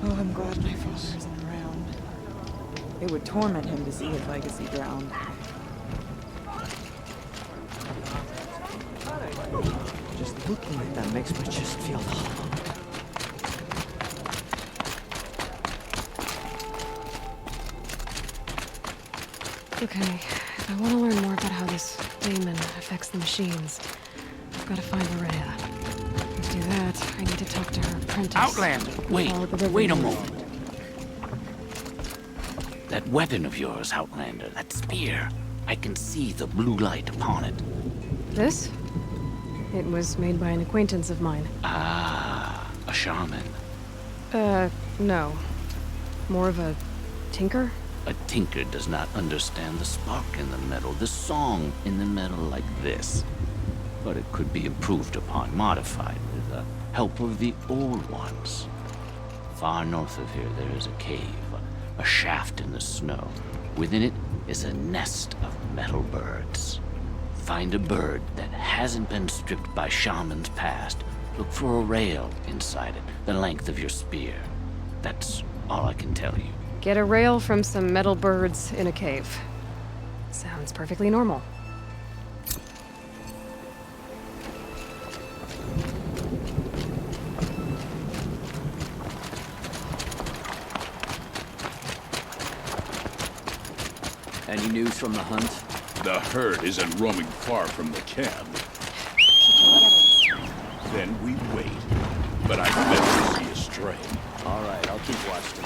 Oh, I'm glad my father isn't around. It would torment him to see his legacy drowned. Just looking at them makes my chest feel hollow. Okay, if I want to learn more about how this daemon affects the machines, I've got to find Araya. To do that, I need to talk to her apprentice. Outlander! Wait a moment. That weapon of yours, Outlander, that spear. I can see the blue light upon it. This? It was made by an acquaintance of mine. Ah, a shaman. No. More of a tinker? A tinker does not understand the spark in the metal, the song in the metal like this. But it could be improved upon, modified, with the help of the old ones. Far north of here, there is a cave, a shaft in the snow. Within it is a nest of metal birds. Find a bird that hasn't been stripped by shamans past. Look for a rail inside it, the length of your spear. That's all I can tell you. Get a rail from some metal birds in a cave. Sounds perfectly normal. Any news from the hunt? The herd isn't roaming far from the camp. Then we wait. But I bet we'll see a stray. All right, I'll keep watching.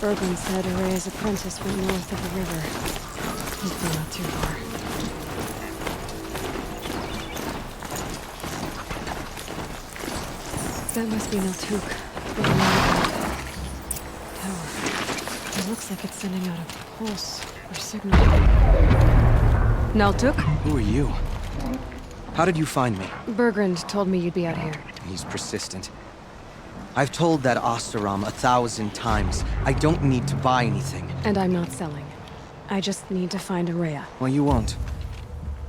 Berglund said Araya's apprentice went north of the river. Hopefully not too far. That must be Naltuk. Tower. It looks like it's sending out a pulse or signal. Naltuk? Who are you? How did you find me? Berglund told me you'd be out here. He's persistent. I've told that Oseram 1,000 times. I don't need to buy anything. And I'm not selling. I just need to find Araya. Well, you won't.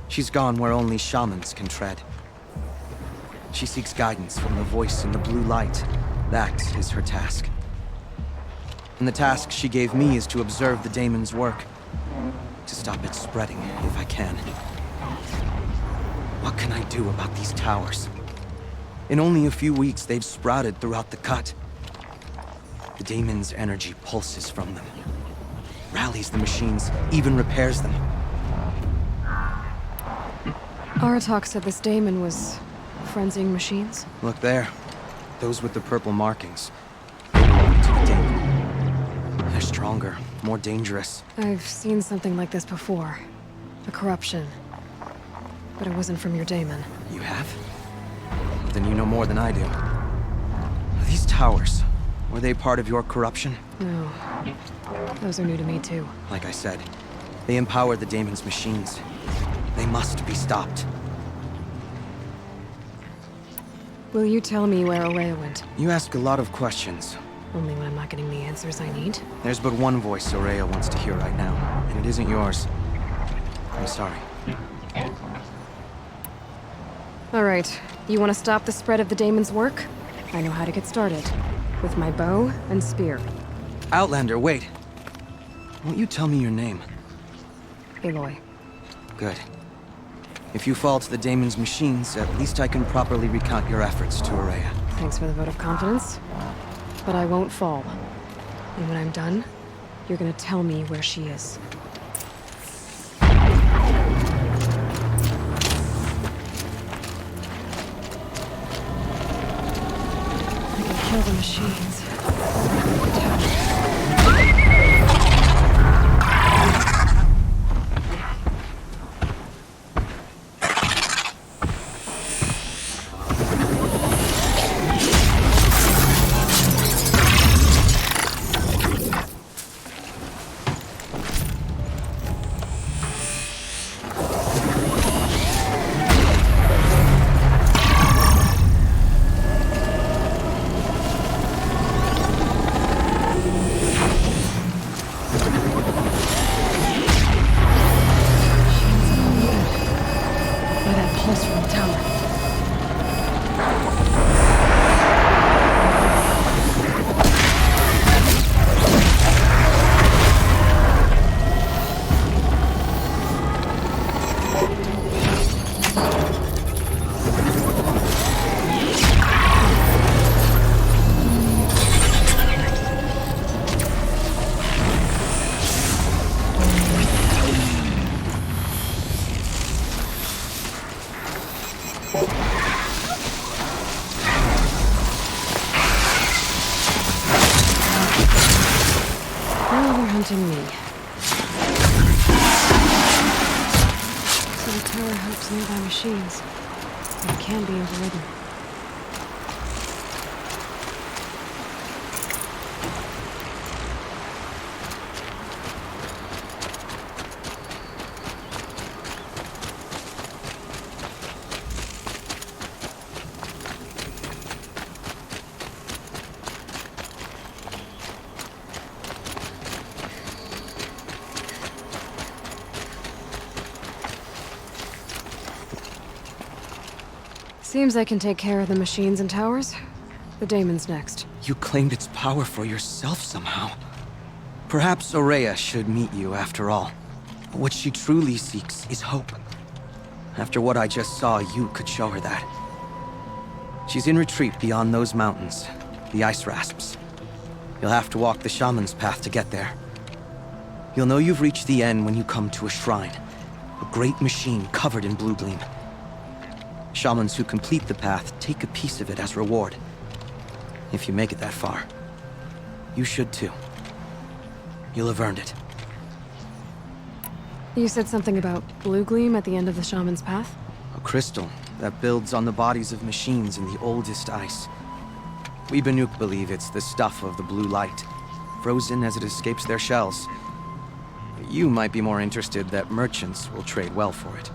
She's gone where only shamans can tread. She seeks guidance from the voice in the blue light. That is her task. And the task she gave me is to observe the daemon's work. To stop it spreading, if I can. What can I do about these towers? In only a few weeks, they've sprouted throughout the cut. The daemon's energy pulses from them. Rallies the machines, even repairs them. Aratak said this daemon was frenzying machines. Look there. Those with the purple markings. They belong to the daemon. They're stronger, more dangerous. I've seen something like this before. A corruption. But it wasn't from your daemon. You have? Then you know more than I do. These towers, were they part of your corruption? No. Those are new to me too. Like I said, they empower the daemon's machines. They must be stopped. Will you tell me where Araya went? You ask a lot of questions. Only when I'm not getting the answers I need? There's but one voice Araya wants to hear right now, and it isn't yours. I'm sorry. All right. You want to stop the spread of the daemon's work? I know how to get started. With my bow and spear. Outlander, wait. Won't you tell me your name? Aloy. Good. If you fall to the daemon's machines, at least I can properly recount your efforts to Araya. Thanks for the vote of confidence. But I won't fall. And when I'm done, you're gonna tell me where she is. Kill the machines. hunting me. So the tower helps nearby machines. But it can be overridden. Seems I can take care of the machines and towers. The daemon's next. You claimed its power for yourself somehow. Perhaps Aurea should meet you after all. What she truly seeks is hope. After what I just saw, you could show her that. She's in retreat beyond those mountains, the ice rasps. You'll have to walk the shaman's path to get there. You'll know you've reached the end when you come to a shrine. A great machine covered in blue gleam. Shamans who complete the path take a piece of it as reward. If you make it that far, you should too. You'll have earned it. You said something about blue gleam at the end of the shaman's path? A crystal that builds on the bodies of machines in the oldest ice. We Banuk believe it's the stuff of the blue light, frozen as it escapes their shells. You might be more interested that merchants will trade well for it.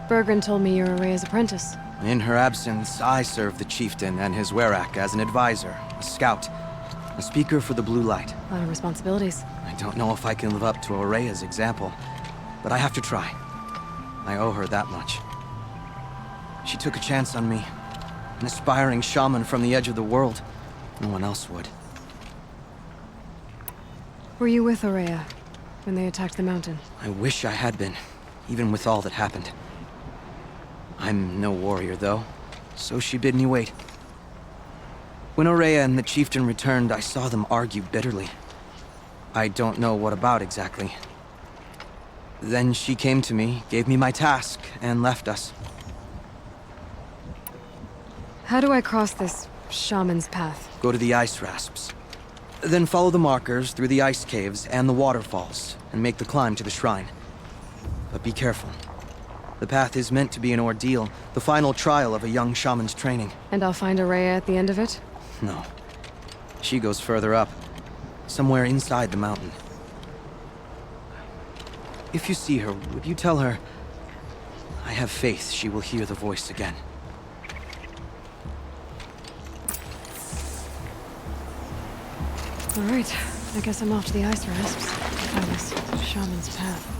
Bergren told me you're Aurea's apprentice. In her absence, I serve the chieftain and his werak as an advisor, a scout, a speaker for the blue light. A lot of responsibilities. I don't know if I can live up to Aurea's example, but I have to try. I owe her that much. She took a chance on me, an aspiring shaman from the edge of the world. No one else would. Were you with Aurea when they attacked the mountain? I wish I had been, even with all that happened. I'm no warrior, though, so she bid me wait. When Aurea and the chieftain returned, I saw them argue bitterly. I don't know what about exactly. Then she came to me, gave me my task, and left us. How do I cross this shaman's path? Go to the ice rasps. Then follow the markers through the ice caves and the waterfalls, and make the climb to the shrine. But be careful. The path is meant to be an ordeal, the final trial of a young shaman's training. And I'll find Aurea at the end of it? No. She goes further up, somewhere inside the mountain. If you see her, would you tell her, I have faith she will hear the voice again. All right, I guess I'm off to the ice rasps. Find this shaman's path.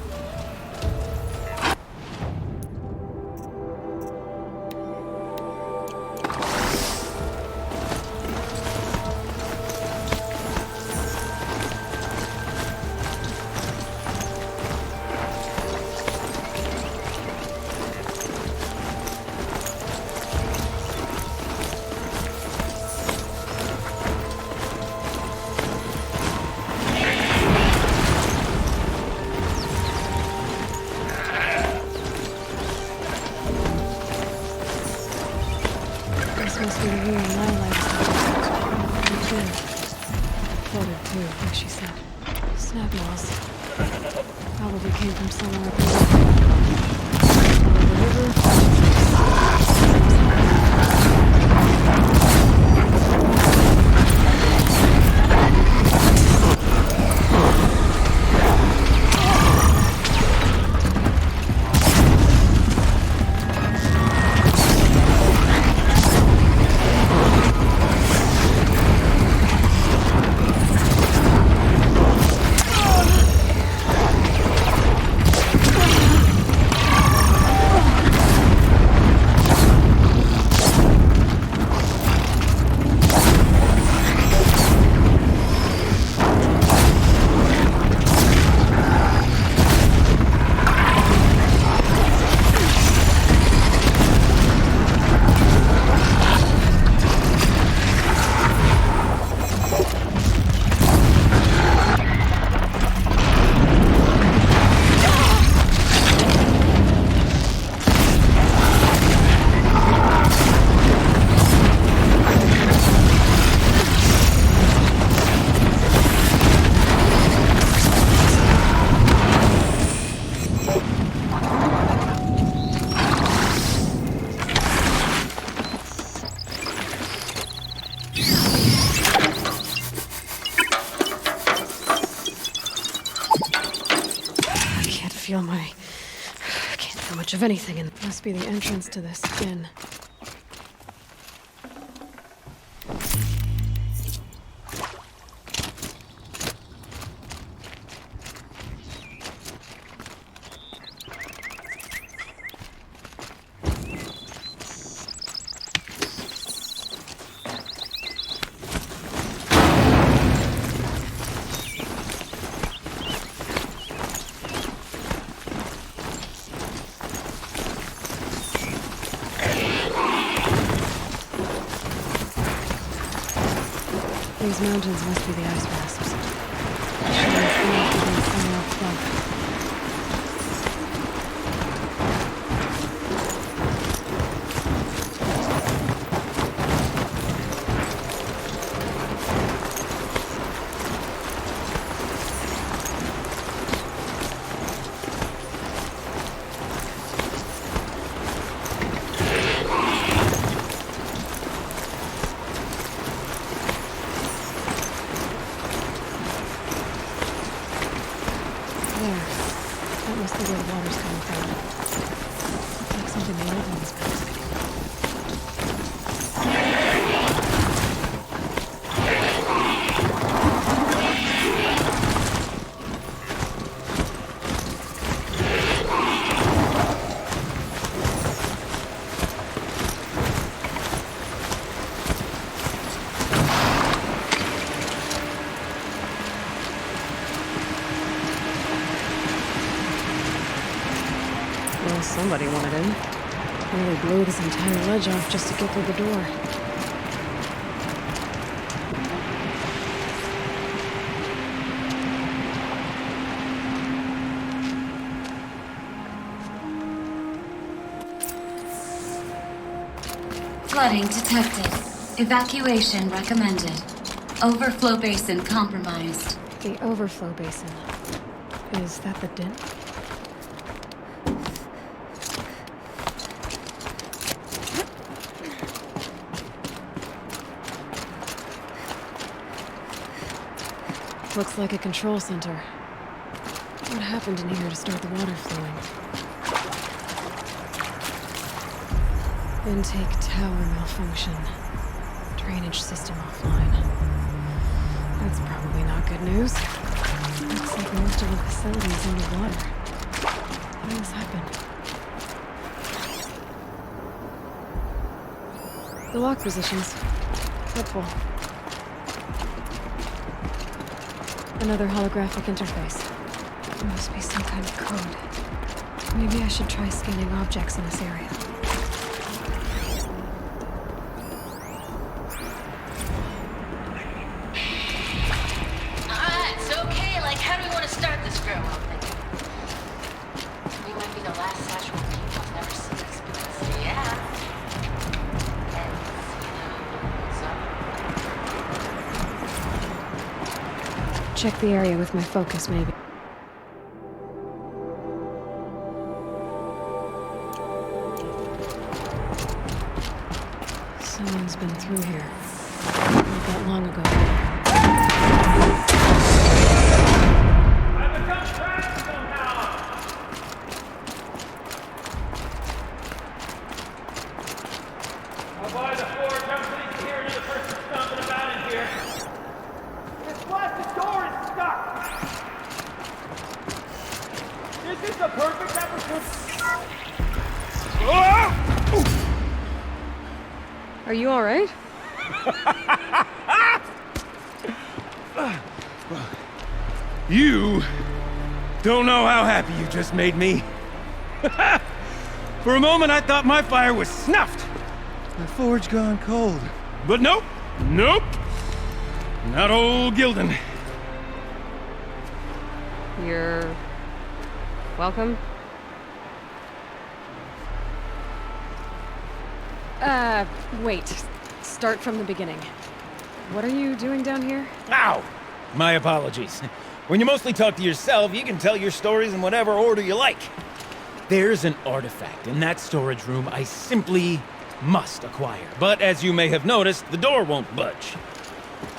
Must be the room my life floated too, like she said. Snap moss. Probably came from somewhere up the river. feel my... I can't feel much of anything, and it must be the entrance to this inn. These mountains must be the ice wasps. Well, somebody wanted in. Nearly blew this entire ledge off just to get through the door. Flooding detected. Evacuation recommended. Overflow basin compromised. The overflow basin. Is that the den? Looks like a control center. What happened in here to start the water flowing? Intake tower malfunction. Drainage system offline. That's probably not good news. Looks like most of the facility is underwater. How did this happen? The lock positions. Helpful. Another holographic interface. There must be some kind of code. Maybe I should try scanning objects in this area. It's okay. Like, how do we want to start this girl? I'm thinking. We might be the last Szechuan people I've never seen this because, yeah. Check the area with my focus, maybe. Someone's been through here. Not that long ago. I've become trapped somehow! I'll buy the floor, company here, another person stomping about in here. This blasted door is stuck! Is this a perfect opportunity? Are you alright? You don't know how happy you just made me. For a moment, I thought my fire was snuffed. My forge gone cold. But nope, nope. Not old Gildan. You're... welcome? Wait. Start from the beginning. What are you doing down here? Ow! My apologies. When you mostly talk to yourself, you can tell your stories in whatever order you like. There's an artifact in that storage room I simply must acquire. But as you may have noticed, the door won't budge.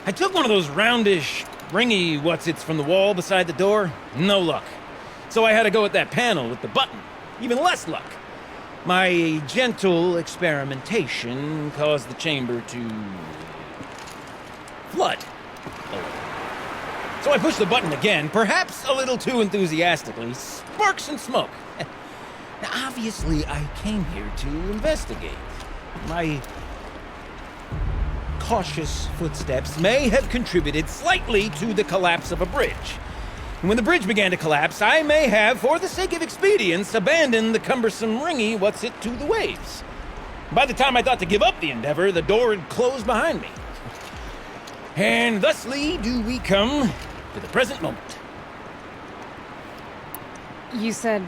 I took one of those roundish, ringy what's-its from the wall beside the door. No luck. So I had to go with that panel with the button. Even less luck. My gentle experimentation caused the chamber to flood. So I pushed the button again, perhaps a little too enthusiastically. Sparks and smoke. Now, obviously, I came here to investigate. My cautious footsteps may have contributed slightly to the collapse of a bridge. And when the bridge began to collapse, I may have, for the sake of expedience, abandoned the cumbersome ringy what's-it to the waves. By the time I thought to give up the endeavor, the door had closed behind me. And thusly do we come to the present moment. You said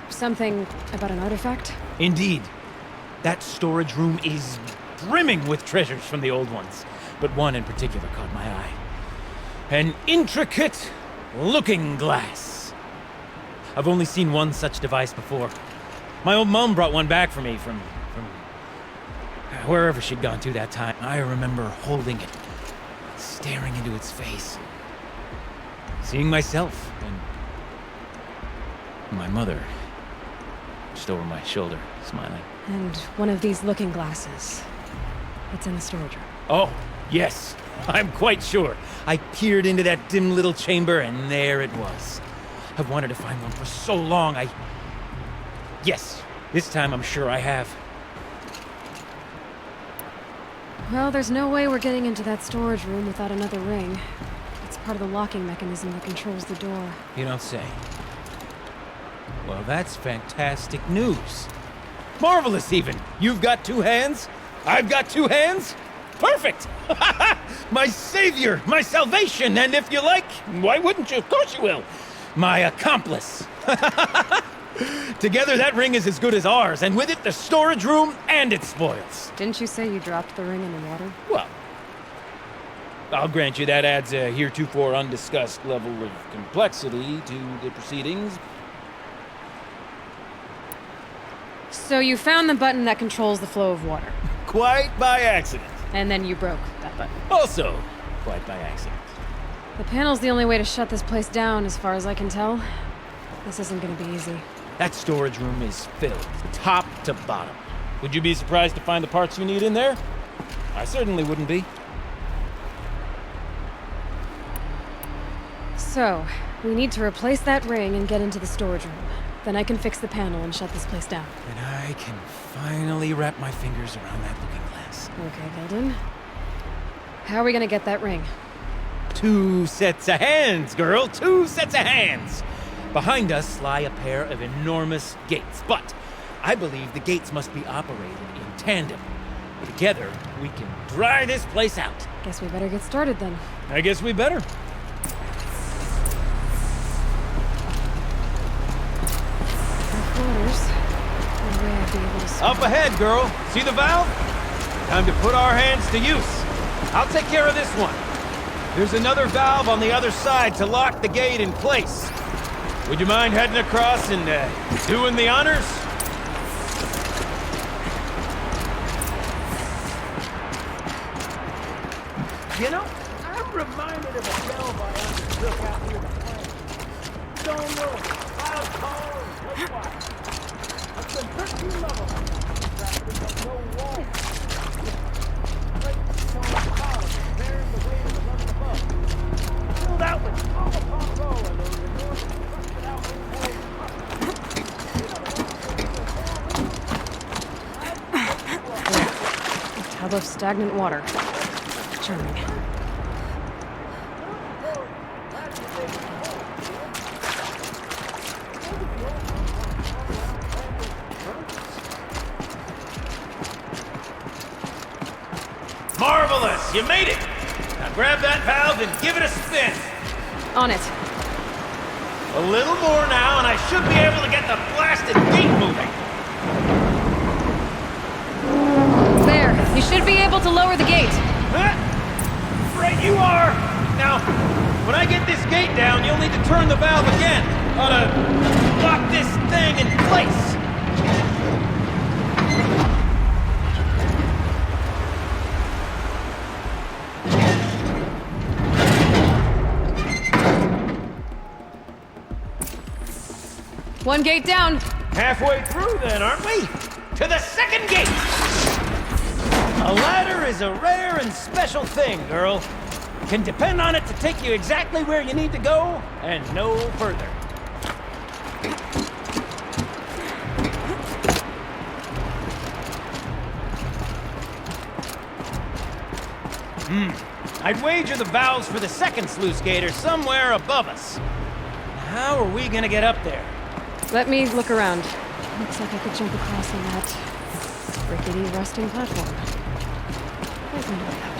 something about an artifact? Indeed. That storage room is brimming with treasures from the old ones, but one in particular caught my eye. An intricate looking glass. I've only seen one such device before. My old mum brought one back for me from wherever she'd gone to that time. I remember holding it, staring into its face, seeing myself and my mother just over my shoulder, smiling. And one of these looking glasses. It's in the storage room. Oh, yes. I'm quite sure. I peered into that dim little chamber, and there it was. I've wanted to find one for so long, Yes, this time I'm sure I have. Well, there's no way we're getting into that storage room without another ring. It's part of the locking mechanism that controls the door. You don't say. Well, that's fantastic news. Marvelous, even. You've got two hands. I've got two hands. Perfect! My savior, my salvation, and if you like, why wouldn't you? Of course you will. My accomplice. Together, that ring is as good as ours, and with it, the storage room and its spoils. Didn't you say you dropped the ring in the water? Well, I'll grant you that adds a heretofore undiscussed level of complexity to the proceedings. So you found the button that controls the flow of water. Quite by accident. And then you broke that button. Also, quite by accident. The panel's the only way to shut this place down, as far as I can tell. This isn't gonna be easy. That storage room is filled, top to bottom. Would you be surprised to find the parts you need in there? I certainly wouldn't be. So, we need to replace that ring and get into the storage room. Then I can fix the panel and shut this place down. And I can finally wrap my fingers around that looking glass. Okay, Golden. How are we gonna get that ring? 2 sets of hands, girl! 2 sets of hands! Behind us lie a pair of enormous gates, but I believe the gates must be operated in tandem. Together, we can dry this place out. Guess we better get started then. I guess we better. Up ahead, girl. See the valve? Time to put our hands to use. I'll take care of this one. There's another valve on the other side to lock the gate in place. Would you mind heading across and doing the honors? You know, I'm reminded of a delve I undertook out near the plain. Stone Road, cloud tall and cliff wide. I've been pretty level, but no wall. Great stone columns bearing the weight of the level above. Filled out with all upon row and those enormous crusted out walls. A tub of stagnant water. Charming. Marvelous! You made it! Now grab that valve and give it a spin. On it. A little more now, and I should be able to get the blasted gate moving. There. You should be able to lower the gate. Huh? Right you are! Now, when I get this gate down, you'll need to turn the valve again. Ought to lock this thing in place. One gate down. Halfway through then, aren't we? To the second gate! A ladder is a rare and special thing, girl. Can depend on it to take you exactly where you need to go, and no further. I'd wager the valves for the second sluice gate are somewhere above us. How are we gonna get up there? Let me look around. Looks like I could jump across on that rickety rusting platform. Where's my way out?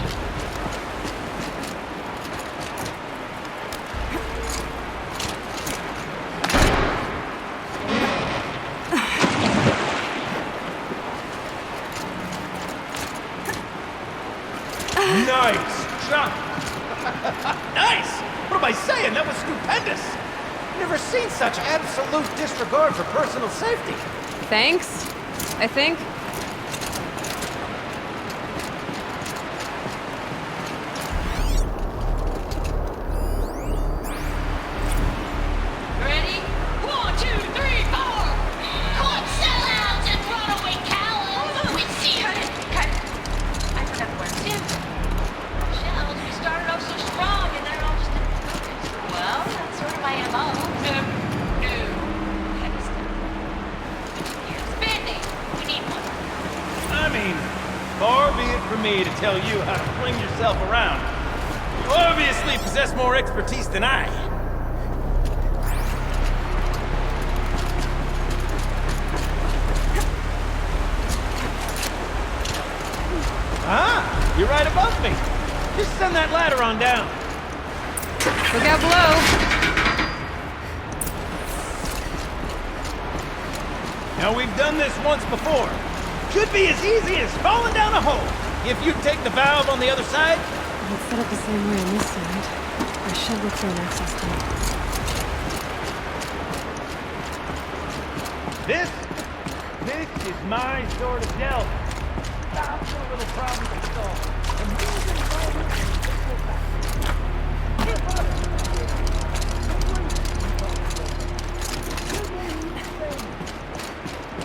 Nice jump! Nice! What am I saying? That was stupendous! Never seen such absolute disregard for personal safety. Thanks, I think. Ready? 1, 2, 3, 4! Caught sellouts and runaway cowards! We see her! Cut! I forgot the word. Tim. Shells, we started off so strong and they're all just in focus. Well, that's sort of my MO. No. Heavy stuff. Here's Bendy. We need one. I mean, far be it from me to tell you how to fling yourself around. You obviously possess more expertise than I. Ah, you're right above me. Just send that ladder on down. Look out below. Now, we've done this once before. Should be as easy as falling down a hole. If you take the valve on the other side. It's set up the same way on this side. I should look for an access point. This is my sort of delve. Stop for a little problem to solve. And moving forward,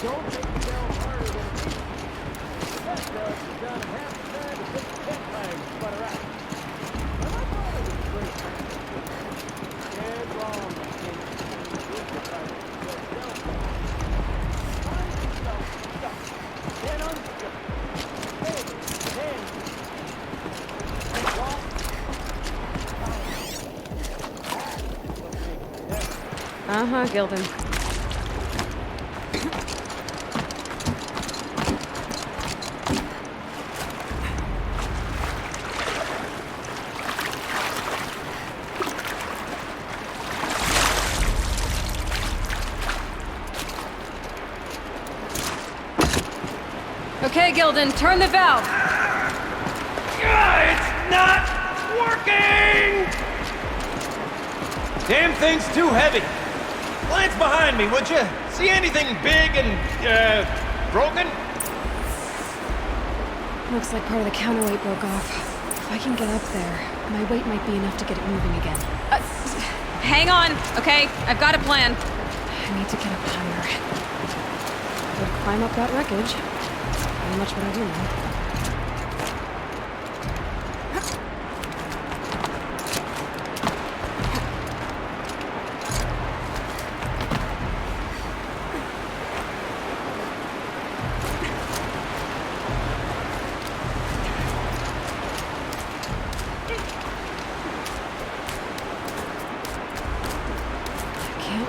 don't make the delve harder than it is. That delve is done in half the time to take the tent fire and sputter out. And I thought it was a great practice. Dead wrong, my kid. This is how you delve. Find yourself stuck. Then unstuck. Then walk. Uh-huh, Gilden. Okay, Gilden, turn the valve. It's not working! Damn thing's too heavy. Glance behind me, would you? See anything big and, broken? Looks like part of the counterweight broke off. If I can get up there, my weight might be enough to get it moving again. Hang on, okay? I've got a plan. I need to get up higher. I would climb up that wreckage. Pretty much what I do now.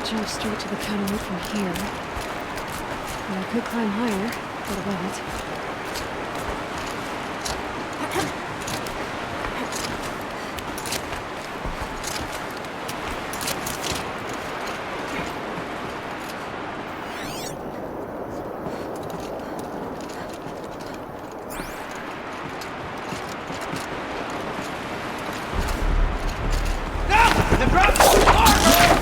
Jump straight to the counterweight from here. But I could climb higher, get above it. The drop's too far, girl!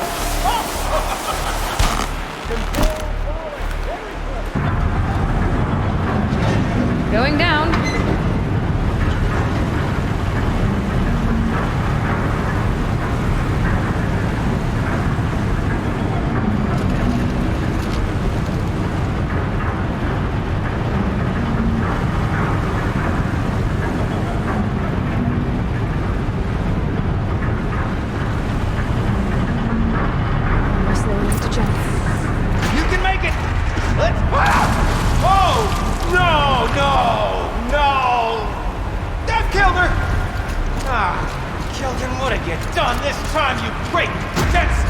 Kilden, what have you done this time, you great dense...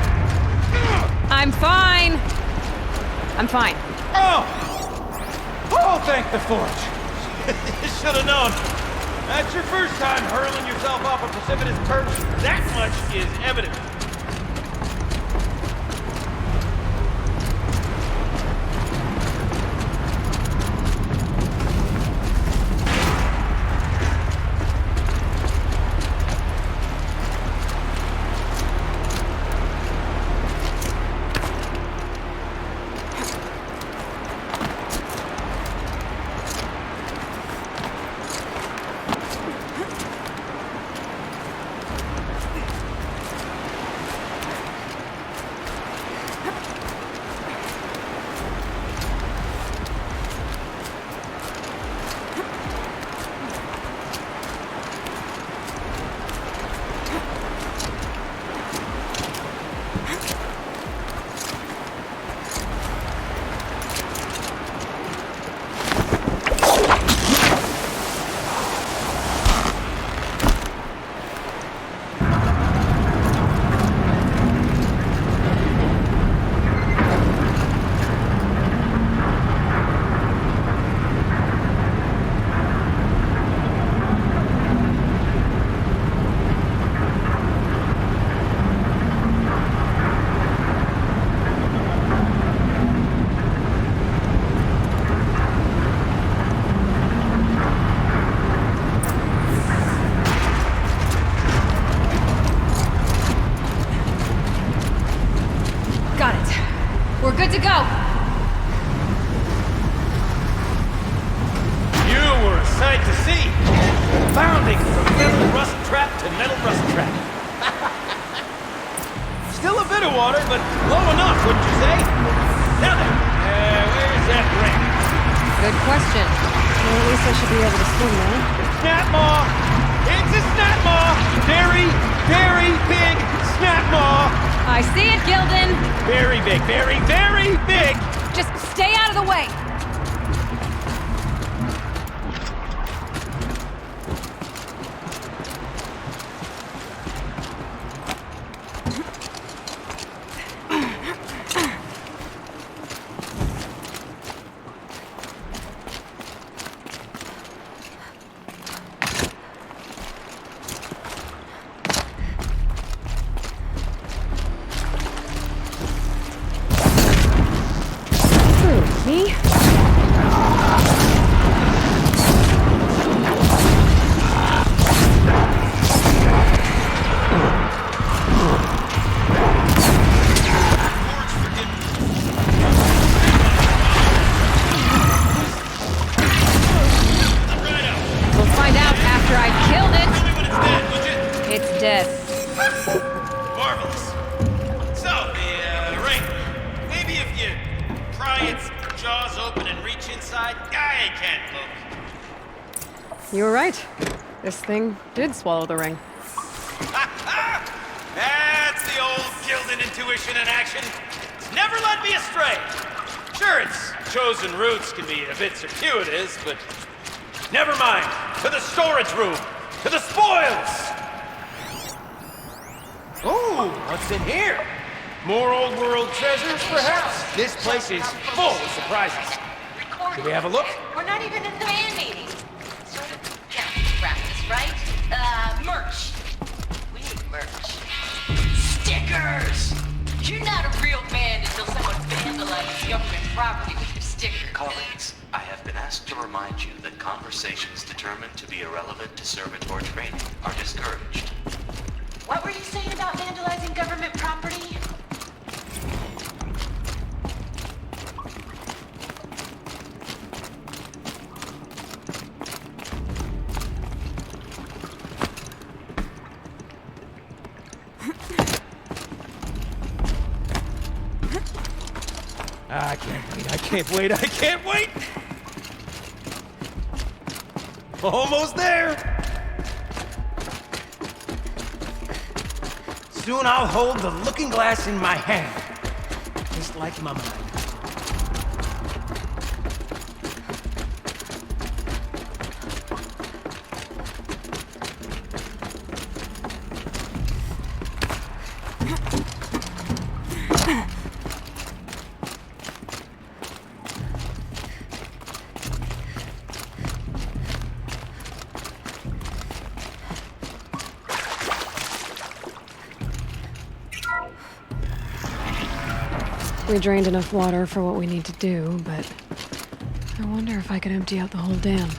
I'm fine. I'm fine. Oh! Oh, thank the Forge. You should have known. That's your first time hurling yourself off a precipitous perch. That much is evident. We're good to go. You were a sight to see. Bounding from metal rust trap to metal rust trap. Still a bit of water, but low enough, wouldn't you say? Now then, where's that ring? Good question. Well, at least I should be able to swim now. Snap maw! It's a snap maw! Very, very big snap maw! I see it, Gildan. Very big, very, very big! Just stay out of the way. Me? We'll find out after I've killed it. Tell me when it's dead, would you? It's dead. Marvelous. So, the ring. Maybe if you pry its jaws open and reach inside, I can't look. You were right. This thing did swallow the ring. That's the old Gildan intuition in action. It's never led me astray. Sure, its chosen routes can be a bit circuitous, but never mind. To the storage room. To the spoils. Ooh, what's in here? More old world treasures, perhaps? This place is full of surprises. Should we have a look? We're not even in the band meeting. Sort of camping practice, right? Merch. We need merch. Stickers! You're not a real band until someone vandalizes government property with your sticker. Colleagues, I have been asked to remind you that conversations determined to be irrelevant to servitor training are discouraged. What were you saying about vandalizing government property? I can't wait, I can't wait, I can't wait! Almost there! Soon I'll hold the looking glass in my hand, just like my mind. We drained enough water for what we need to do, but I wonder if I could empty out the whole dam.